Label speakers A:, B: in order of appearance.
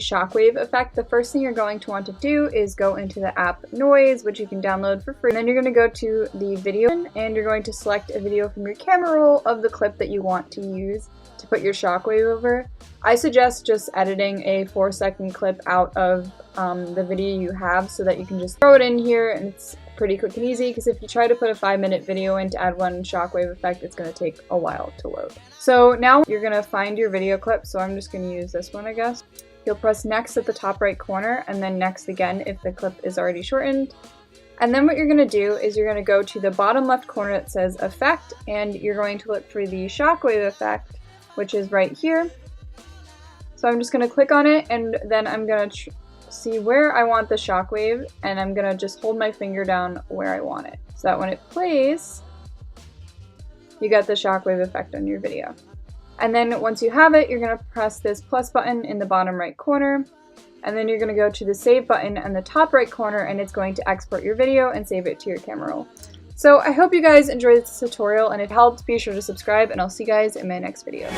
A: Shockwave effect, the first thing you're going to want to do is go into the app Noizz, which you can download for free. And then you're going to go to the video and you're going to select a video from your camera roll of the clip that you want to use to put your Shockwave over. I suggest just editing a 4-second clip out of the video you have so that you can just throw it in here and it's pretty quick and easy, because if you try to put a 5-minute video in to add one Shockwave effect, it's going to take a while to load. So now you're going to find your video clip, so I'm just going to use this one, I guess. You'll press next at the top right corner and then next again if the clip is already shortened. And then what you're going to do is you're going to go to the bottom left corner that says effect, and you're going to look for the Shockwave effect, which is right here. So I'm just going to click on it, and then I'm going to see where I want the Shockwave, and I'm going to just hold my finger down where I want it, so that when it plays, you get the Shockwave effect on your video. And then once you have it, you're going to press this plus button in the bottom right corner, and then you're going to go to the save button in the top right corner, and it's going to export your video and save it to your camera roll. So I hope you guys enjoyed this tutorial and it helped. Be sure to subscribe, and I'll see you guys in my next video.